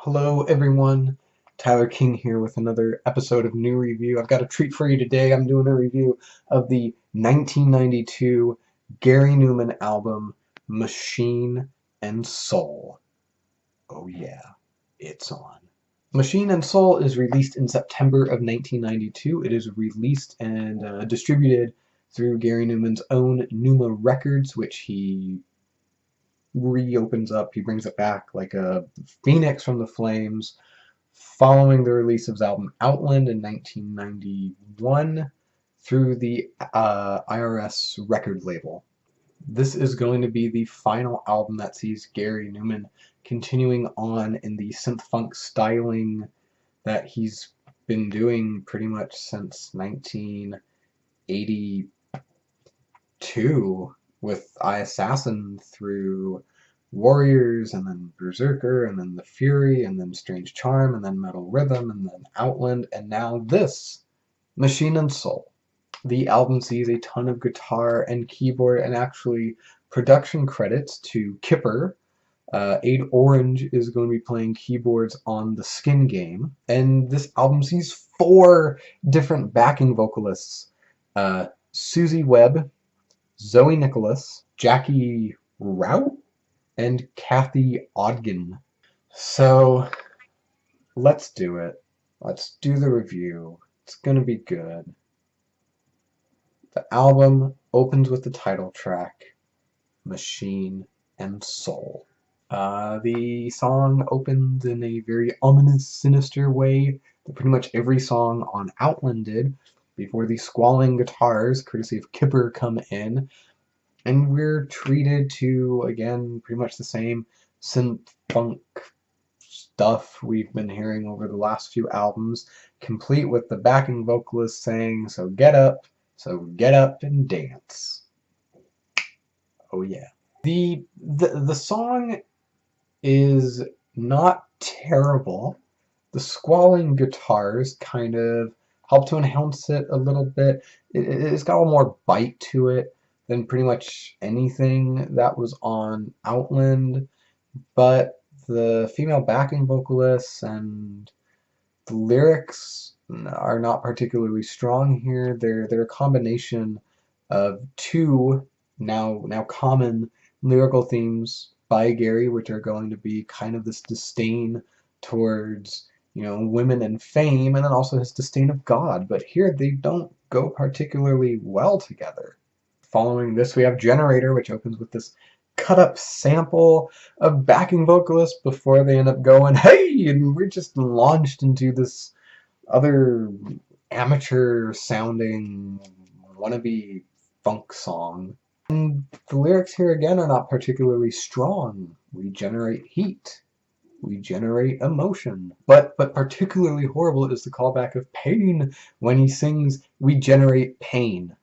Hello everyone, Tyler King here with another episode of NuReview. I've got a treat for you today. I'm doing a review of the 1992 Gary Numan album, Machine and Soul. Oh yeah, it's on. Machine and Soul is released in September of 1992. It is released and distributed through Gary Numan's own Numa Records, which he reopens up. He brings it back like a phoenix from the flames following the release of his album Outland in 1991 through the IRS record label. This is going to be the final album that sees Gary Numan continuing on in the synth funk styling that he's been doing pretty much since 1982 with I Assassin through Warriors, and then Berserker, and then The Fury, and then Strange Charm, and then Metal Rhythm, and then Outland, and now this, Machine and Soul. The album sees a ton of guitar and keyboard and actually production credits to Kipper. Aid Orange is going to be playing keyboards on The Skin Game, and this album sees 4 different backing vocalists. Susie Webb, Zoe Nicholas, Jackie Rout, and Kathy Ogden. So let's do it. Let's do the review. It's gonna be good. The album opens with the title track, Machine and Soul. The song opens in a very ominous, sinister way that pretty much every song on Outland did, before the squalling guitars, courtesy of Kipper, come in. And we're treated to, again, pretty much the same synth funk stuff we've been hearing over the last few albums, complete with the backing vocalist saying, so get up and dance. Oh yeah. The song is not terrible. The squalling guitars kind of help to enhance it a little bit. It's got a little more bite to it than pretty much anything that was on Outland, but the female backing vocalists and the lyrics are not particularly strong here. They're a combination of 2 now common lyrical themes by Gary, which are going to be kind of this disdain towards, women and fame, and then also his disdain of God. But here they don't go particularly well together. Following this, we have Generator, which opens with this cut-up sample of backing vocalists before they end up going, hey, and we're just launched into this other amateur-sounding wannabe funk song. And the lyrics here, again, are not particularly strong. We generate heat. We generate emotion. But particularly horrible is the callback of pain when he sings, we generate pain.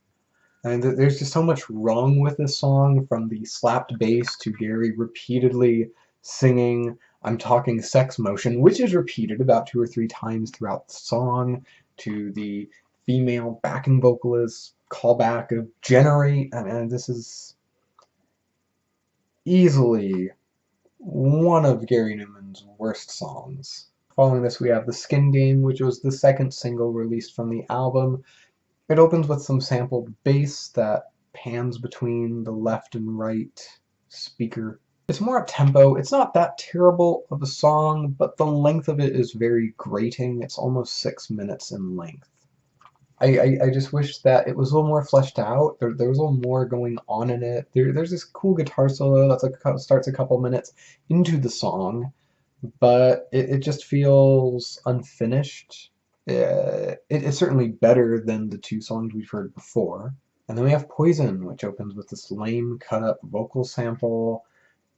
And there's just so much wrong with this song, from the slapped bass to Gary repeatedly singing I'm talking sex motion, which is repeated about 2 or 3 times throughout the song, to the female backing vocalist callback of generate. I mean, this is easily one of Gary Numan's worst songs. Following this, we have The Skin Game, which was the second single released from the album. It opens with some sampled bass that pans between the left and right speaker. It's more up-tempo. It's not that terrible of a song, but the length of it is very grating. It's almost 6 minutes in length. I just wish that it was a little more fleshed out. There was a little more going on in it. There's this cool guitar solo that starts a couple minutes into the song, but it just feels unfinished. It's certainly better than the 2 songs we've heard before. And then we have Poison, which opens with this lame cut-up vocal sample,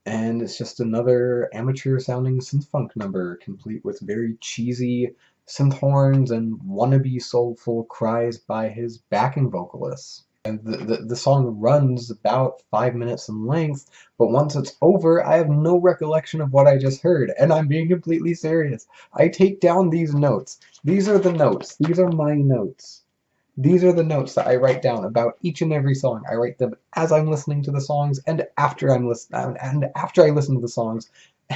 and it's just another amateur-sounding synth-funk number, complete with very cheesy synth horns and wannabe soulful cries by his backing vocalists. And the song runs about 5 minutes in length, but once it's over, I have no recollection of what I just heard, and I'm being completely serious. I take down these notes. These are the notes. These are my notes. These are the notes that I write down about each and every song. I write them as I'm listening to the songs and after I listen to the songs,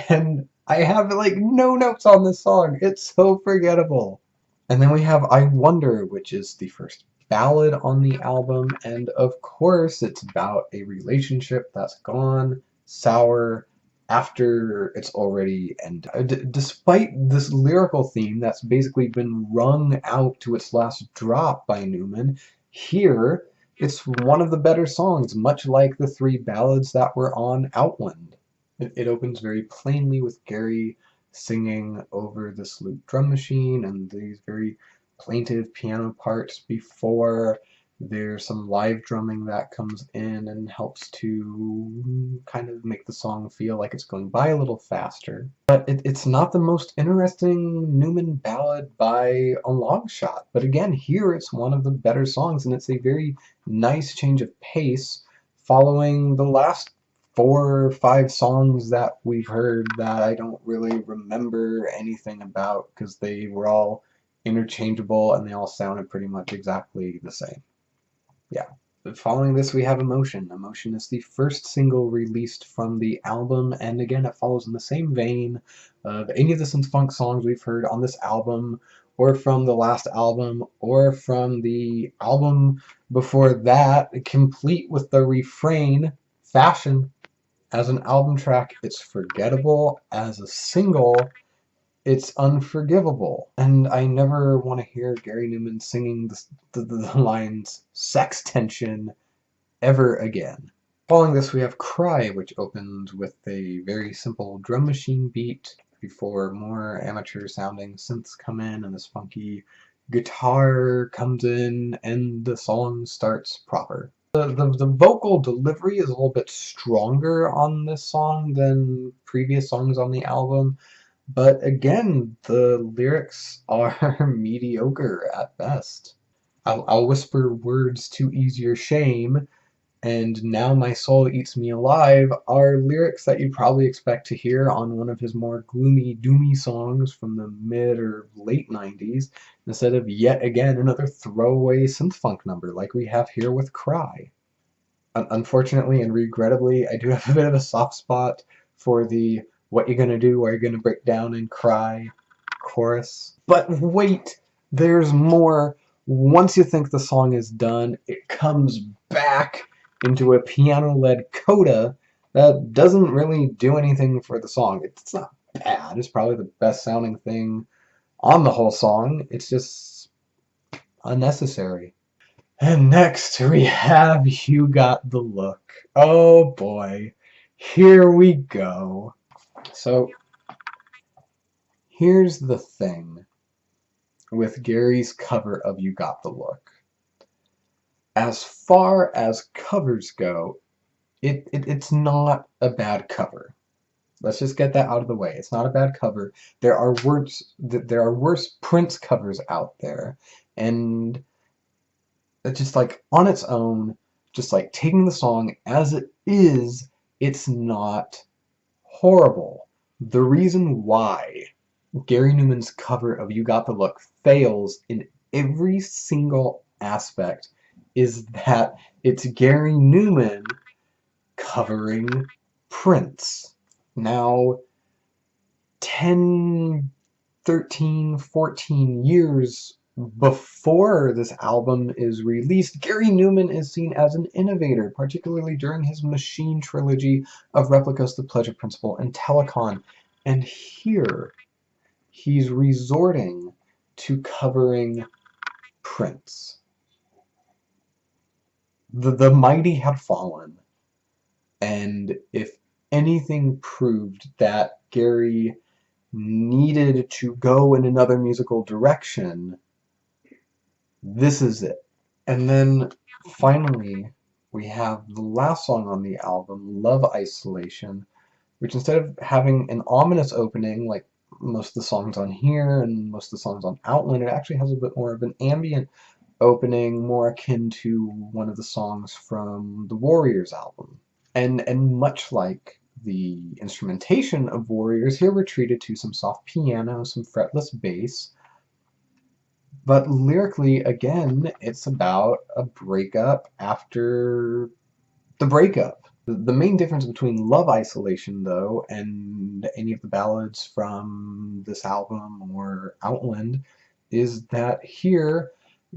And I have like no notes on this song. It's so forgettable. And then we have I Wonder, which is the first ballad on the album, and of course it's about a relationship that's gone sour after it's already ended. Despite this lyrical theme that's basically been wrung out to its last drop by Numan, here it's one of the better songs, much like the three ballads that were on Outland. It opens very plainly with Gary singing over this loop drum machine and these very plaintive piano parts before there's some live drumming that comes in and helps to kind of make the song feel like it's going by a little faster. But it's not the most interesting Numan ballad by a long shot. But again, here it's one of the better songs, and it's a very nice change of pace following the last 4 or 5 songs that we've heard that I don't really remember anything about because they were all interchangeable and they all sounded pretty much exactly the same. Yeah. But following this, we have Emotion. Emotion is the first single released from the album, and again, it follows in the same vein of any of the synth funk songs we've heard on this album, or from the last album, or from the album before that, complete with the refrain, Fashion. As an album track, it's forgettable. As a single, it's unforgivable. And I never want to hear Gary Numan singing the lines sex tension ever again. Following this, we have Cry, which opens with a very simple drum machine beat before more amateur sounding synths come in and this funky guitar comes in and the song starts proper. The vocal delivery is a little bit stronger on this song than previous songs on the album, but again, the lyrics are mediocre at best. I'll whisper words to ease your shame, and now my soul eats me alive are lyrics that you'd probably expect to hear on one of his more gloomy, doomy songs from the mid or late 90s, instead of yet again another throwaway synth-funk number like we have here with Cry. Unfortunately and regrettably, I do have a bit of a soft spot for the what you gonna do, are you gonna break down and cry chorus. But wait, there's more. Once you think the song is done, it comes back into a piano-led coda that doesn't really do anything for the song. It's not bad. It's probably the best sounding thing on the whole song. It's just unnecessary. And next we have You Got the Look. Oh boy. Here we go. So, here's the thing with Gary's cover of You Got the Look. As far as covers go, it's not a bad cover. Let's just get that out of the way. It's not a bad cover. There are worse Prince covers out there, and it's just like on its own, just like taking the song as it is, it's not horrible. The reason why Gary Numan's cover of You Got the Look fails in every single aspect is that it's Gary Numan covering Prince. Now, 10, 13, 14 years before this album is released, Gary Numan is seen as an innovator, particularly during his Machine trilogy of replicas, The Pleasure Principle, and Telecon. And here, he's resorting to covering Prince. The mighty had fallen, and if anything proved that Gary needed to go in another musical direction, this is it. And then finally, we have the last song on the album, Love Isolation, which instead of having an ominous opening like most of the songs on here and most of the songs on Outland, it actually has a bit more of an ambient opening, more akin to one of the songs from the Warriors album. And much like the instrumentation of Warriors, here we're treated to some soft piano, some fretless bass, but lyrically, again, it's about a breakup after the breakup. The main difference between Love Isolation, though, and any of the ballads from this album or Outland is that here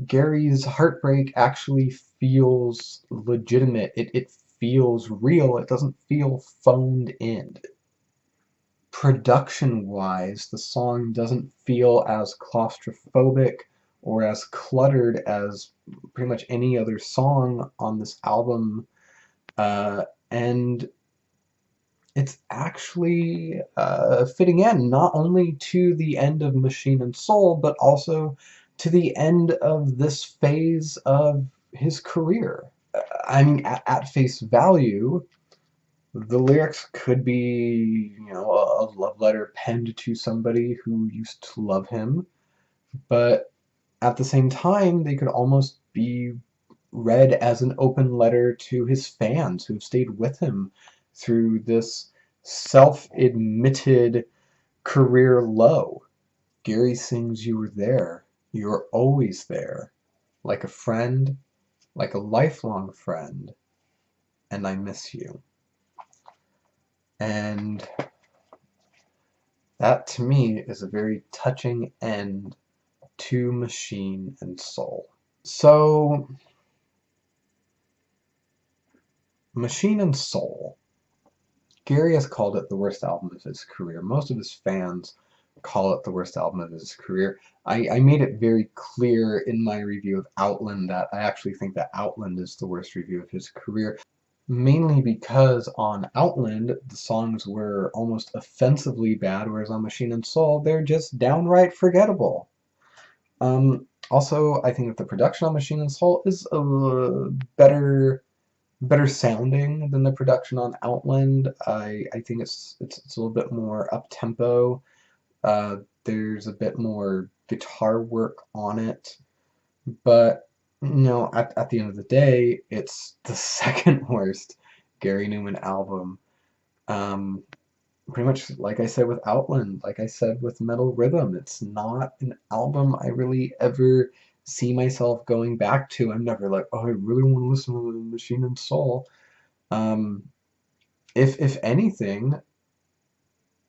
Gary's heartbreak actually feels legitimate. It feels real. It doesn't feel phoned in. Production-wise, the song doesn't feel as claustrophobic or as cluttered as pretty much any other song on this album. And it's actually fitting in not only to the end of Machine and Soul, but also to the end of this phase of his career. I mean, at face value, the lyrics could be, a love letter penned to somebody who used to love him, but at the same time, they could almost be read as an open letter to his fans who have stayed with him through this self-admitted career low. Gary sings, "You were there. You were always there. Like a friend, like a lifelong friend. And I miss you." And that, to me, is a very touching end to Machine and Soul. So, Machine and Soul. Gary has called it the worst album of his career. Most of his fans call it the worst album of his career. I made it very clear in my review of Outland that I actually think that Outland is the worst review of his career. Mainly because on Outland, the songs were almost offensively bad, whereas on Machine and Soul, they're just downright forgettable. Also, I think that the production on Machine and Soul is better sounding than the production on Outland. I think it's a little bit more up tempo. There's a bit more guitar work on it, but at the end of the day, it's the second worst Gary Numan album. Um, Pretty much like I said with Outland, like I said with Metal Rhythm, it's not an album I really ever see myself going back to. I'm never like, oh, I really want to listen to Machine and Soul. Um, if anything,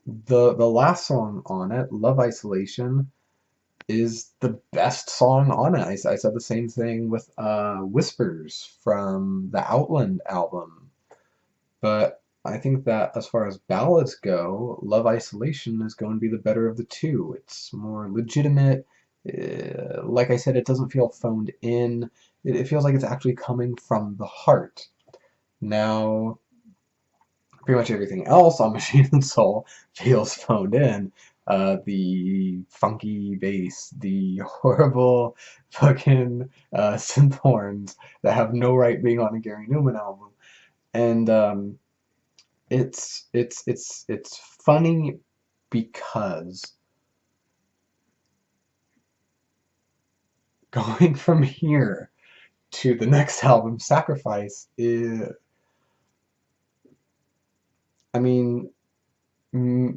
the last song on it, Love Isolation, is the best song on it. I said the same thing with Whispers from the Outland album. But I think that as far as ballads go, Love Isolation is going to be the better of the two. It's more legitimate. Like I said, it doesn't feel phoned in. It feels like it's actually coming from the heart. Now, pretty much everything else on Machine and Soul feels phoned in. The funky bass, the horrible fucking synth horns that have no right being on a Gary Numan album, and it's funny because going from here to the next album, Sacrifice, is, I mean, mm,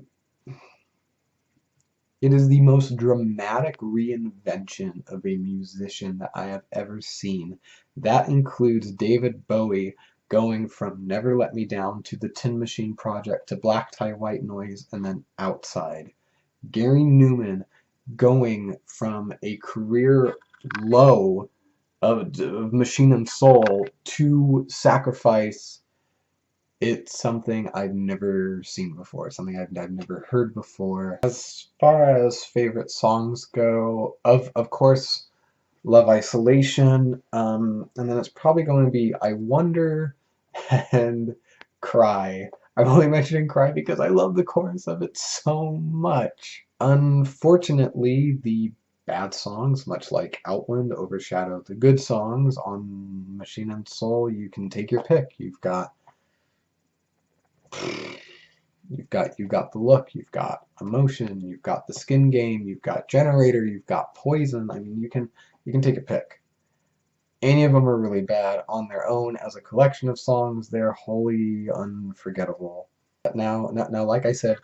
it is the most dramatic reinvention of a musician that I have ever seen. That includes David Bowie going from Never Let Me Down to the Tin Machine Project to Black Tie White Noise and then Outside. Gary Numan going from a career low of Machine and Soul to Sacrifice. It's something I've never seen before. It's something I've never heard before. As far as favorite songs go, of course, Love Isolation, and then it's probably going to be I Wonder and Cry. I'm only mentioning Cry because I love the chorus of it so much. Unfortunately, the bad songs, much like Outland, overshadow the good songs. On Machine and Soul, you can take your pick. You've got the look, you've got emotion, you've got the skin game, you've got Generator, you've got Poison. I mean, you can take a pick. Any of them are really bad on their own. As a collection of songs, they're wholly unforgettable. Now, like I said,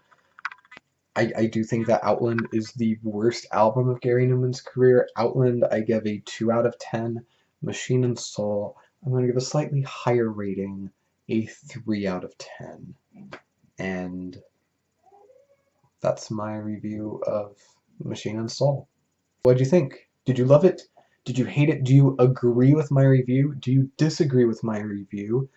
I do think that Outland is the worst album of Gary Numan's career. Outland, I give a 2 out of 10. Machine and Soul, I'm going to give a slightly higher rating, a 3 out of 10. And that's my review of Machine and Soul. What did you think? Did you love it? Did you hate it? Do you agree with my review? Do you disagree with my review?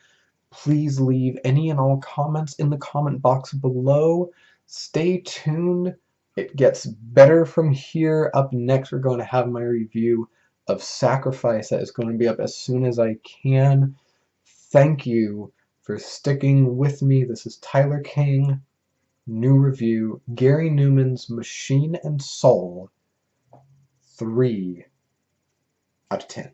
Please leave any and all comments in the comment box below. Stay tuned. It gets better from here. Up next, we're going to have my review of Sacrifice that is going to be up as soon as I can. Thank you for sticking with me. This is Tyler King, NuReview, Gary Numan's Machine and Soul, 3 out of 10.